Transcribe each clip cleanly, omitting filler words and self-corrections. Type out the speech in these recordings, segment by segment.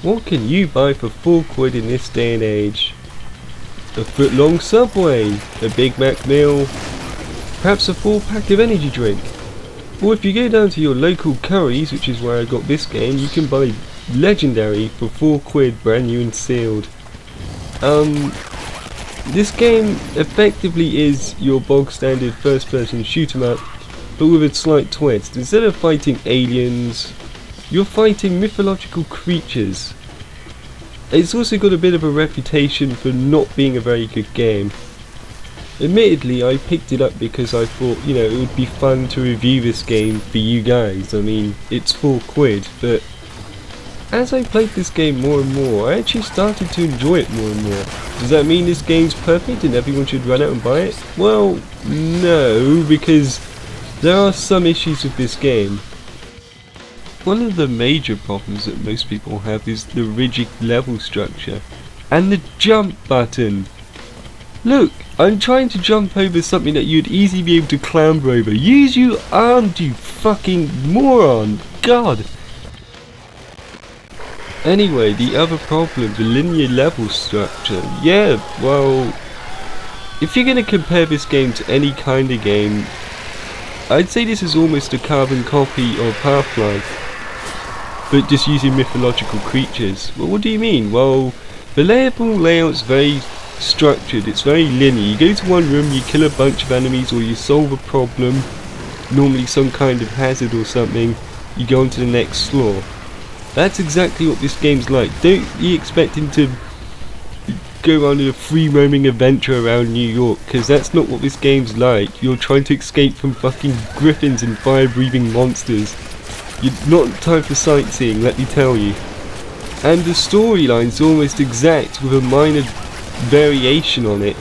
What can you buy for £4 in this day and age? A foot-long Subway, a Big Mac meal, perhaps a full pack of energy drink. Or if you go down to your local Curry's, which is where I got this game, you can buy Legendary for £4 brand new and sealed. This game effectively is your bog standard first person shoot 'em up, but with a slight twist. Instead of fighting aliens, you're fighting mythological creatures. It's also got a bit of a reputation for not being a very good game. Admittedly, I picked it up because I thought, you know, it would be fun to review this game for you guys. I mean, it's £4, but as I played this game more and more, I actually started to enjoy it more and more. Does that mean this game's perfect and everyone should run out and buy it? Well, no, because there are some issues with this game. One of the major problems that most people have is the rigid level structure and the jump button. Look, I'm trying to jump over something that you'd easily be able to clamber over. Use your arms, you fucking moron! God! Anyway, the other problem, the linear level structure. Yeah, well, if you're going to compare this game to any kind of game, I'd say this is almost a carbon copy of Half-Life, but just using mythological creatures. Well, what do you mean? Well, the layout's very structured, it's very linear. You go to one room, you kill a bunch of enemies, or you solve a problem, normally some kind of hazard or something, you go on to the next floor. That's exactly what this game's like. Don't be expecting to go on a free roaming adventure around New York, because that's not what this game's like. You're trying to escape from fucking griffins and fire breathing monsters. You're not time for sightseeing, let me tell you. And the storyline's almost exact with a minor variation on it.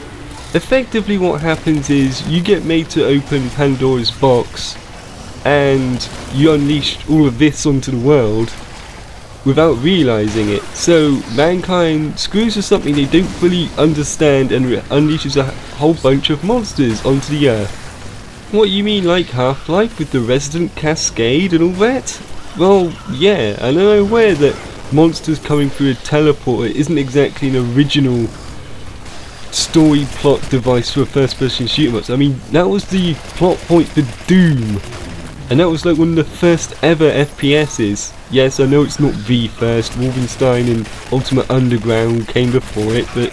Effectively what happens is you get made to open Pandora's box and you unleash all of this onto the world without realising it. So mankind screws with something they don't fully understand and unleashes a whole bunch of monsters onto the earth. What you mean, like Half-Life with the resident cascade and all that? Well, yeah, and I'm aware that monsters coming through a teleporter isn't exactly an original story plot device for a first person shoot 'em ups. I mean, that was the plot point for Doom, and that was like one of the first ever FPS's. Yes, I know it's not the first, Wolfenstein and Ultimate Underground came before it, but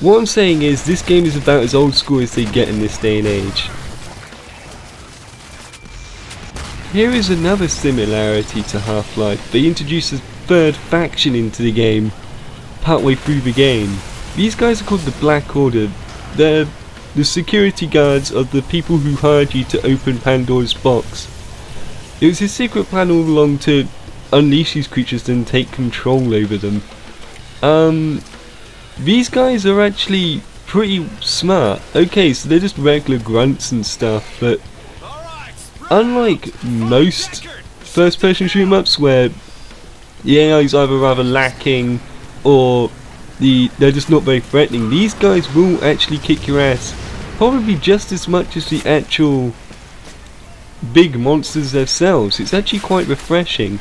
what I'm saying is this game is about as old school as they get in this day and age. Here is another similarity to Half-Life. They introduced a third faction into the game partway through the game. These guys are called the Black Order. They're the security guards of the people who hired you to open Pandora's box. It was his secret plan all along to unleash these creatures and take control over them. These guys are actually pretty smart. Okay, so they're just regular grunts and stuff, but unlike most first person shoot 'em ups where the AI is either rather lacking or they're just not very threatening, these guys will actually kick your ass probably just as much as the actual big monsters themselves. It's actually quite refreshing,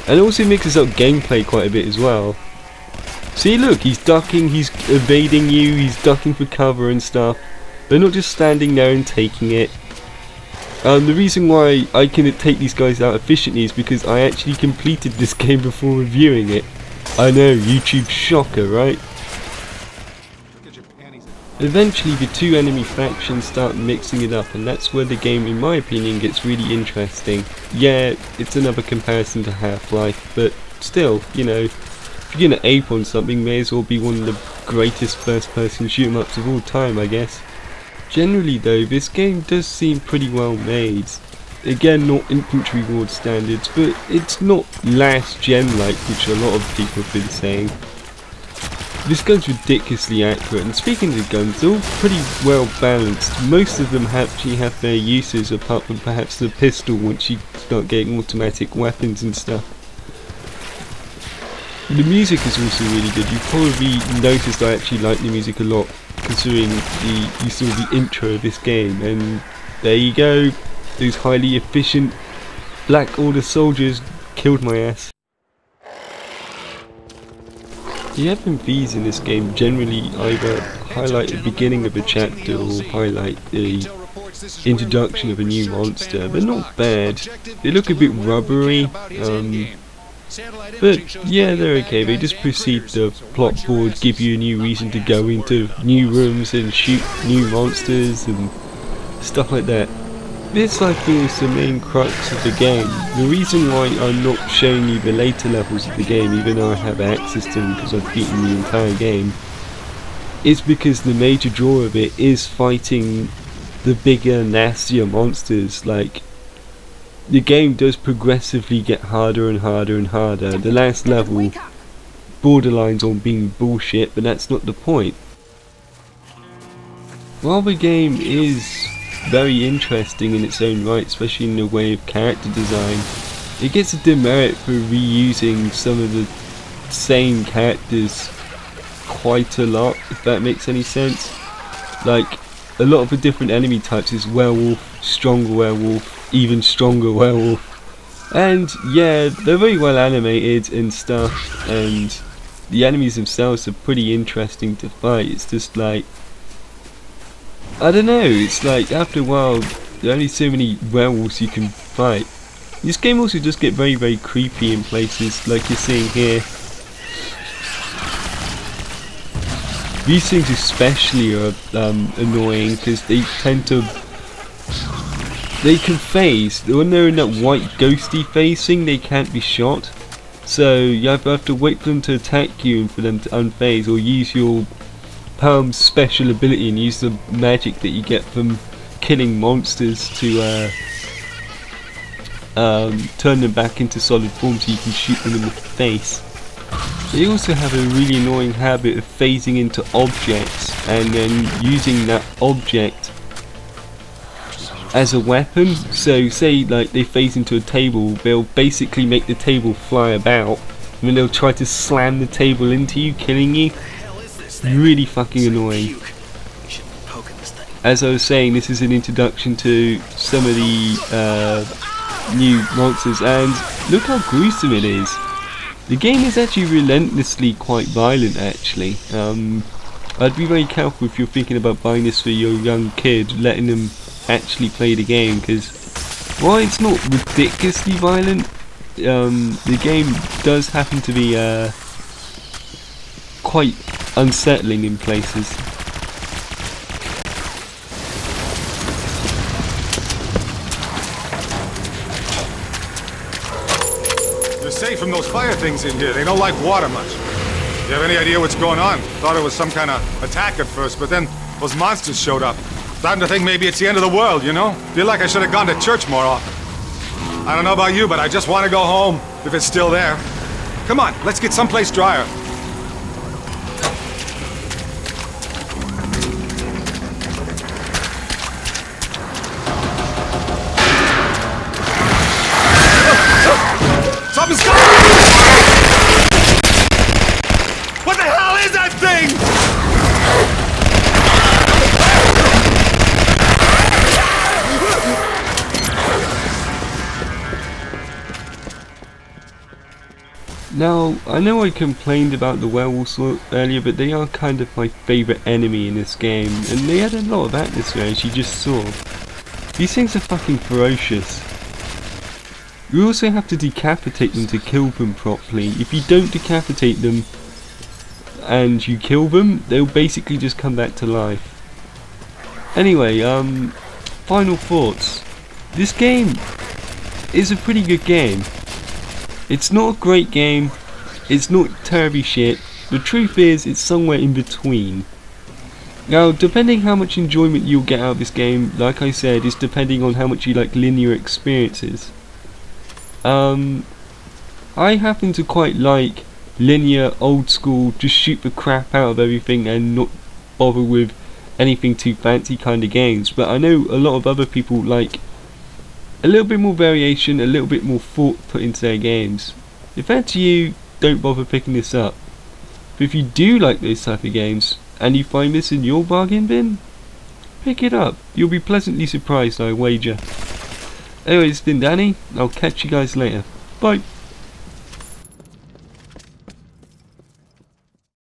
and it also mixes up gameplay quite a bit as well. See, look, he's ducking, he's evading you, he's ducking for cover and stuff. They're not just standing there and taking it. The reason why I can take these guys out efficiently is because I actually completed this game before reviewing it. I know, YouTube shocker, right? Eventually the two enemy factions start mixing it up, and that's where the game, in my opinion, gets really interesting. Yeah, it's another comparison to Half-Life, but still, you know, if you're gonna ape on something, may as well be one of the greatest first person shoot 'em ups of all time, I guess. Generally though, this game does seem pretty well made. Again, not infantry ward standards, but it's not last gen like, which a lot of people have been saying. This gun's ridiculously accurate, and speaking of the guns, they're all pretty well balanced. Most of them actually have their uses, apart from perhaps the pistol once you start getting automatic weapons and stuff. The music is also really good. You probably noticed I actually like the music a lot, considering you saw the intro of this game, and there you go, those highly efficient Black Order soldiers killed my ass. The FMVs in this game generally either highlight the beginning of a chapter or highlight the introduction of a new monster. They're not bad. They look a bit rubbery, but yeah, they're okay. They just proceed the plot forward, give you a new reason to go into new rooms and shoot new monsters and stuff like that. This, I feel, is the main crux of the game. The reason why I'm not showing you the later levels of the game, even though I have access to them because I've beaten the entire game, is because the major draw of it is fighting the bigger, nastier monsters. Like, the game does progressively get harder and harder and harder. The last level borderlines on being bullshit, but that's not the point. While the game is very interesting in its own right, especially in the way of character design, it gets a demerit for reusing some of the same characters quite a lot, if that makes any sense. Like, a lot of the different enemy types is werewolf, stronger werewolf, even stronger werewolf, and yeah, they're very well animated and stuff, and the enemies themselves are pretty interesting to fight. It's just like, I don't know, it's like after a while there are only so many werewolves you can fight. This game also does get very, very creepy in places, like you're seeing here. These things especially are annoying because they tend to, they can phase. When they're in that white ghosty phasing, they can't be shot, so you have to wait for them to attack you and for them to unphase, or use your Palm's special ability and use the magic that you get from killing monsters to turn them back into solid form so you can shoot them in the face. They also have a really annoying habit of phasing into objects and then using that object as a weapon. So say like they phase into a table, they'll basically make the table fly about and then they'll try to slam the table into you, killing you. Really fucking annoying. As I was saying, this is an introduction to some of the new monsters, and look how gruesome it is. The game is actually relentlessly quite violent actually. I'd be very careful if you're thinking about buying this for your young kid, letting them actually play the game, because while it's not ridiculously violent, the game does happen to be quite unsettling in places. You're safe from those fire things in here. They don't like water much. You have any idea what's going on? Thought it was some kind of attack at first, but then those monsters showed up. Starting to think maybe it's the end of the world, you know? Feel like I should have gone to church more often. I don't know about you, but I just want to go home, if it's still there. Come on, let's get someplace drier. Something's coming! What the hell is that thing? Now, I know I complained about the werewolves earlier, but they are kind of my favourite enemy in this game, and they had a lot of atmosphere as you just saw. These things are fucking ferocious. You also have to decapitate them to kill them properly. If you don't decapitate them and you kill them, they'll basically just come back to life. Anyway, final thoughts. This game is a pretty good game. It's not a great game, it's not terribly shit. The truth is, it's somewhere in between. Now, depending how much enjoyment you'll get out of this game, like I said, is depending on how much you like linear experiences. I happen to quite like linear, old school, just shoot the crap out of everything and not bother with anything too fancy kind of games, but I know a lot of other people like a little bit more variation, a little bit more thought put into their games. If that's you, don't bother picking this up. But if you do like those type of games and you find this in your bargain bin, pick it up. You'll be pleasantly surprised, I wager. Anyway, it's been Danny. I'll catch you guys later. Bye.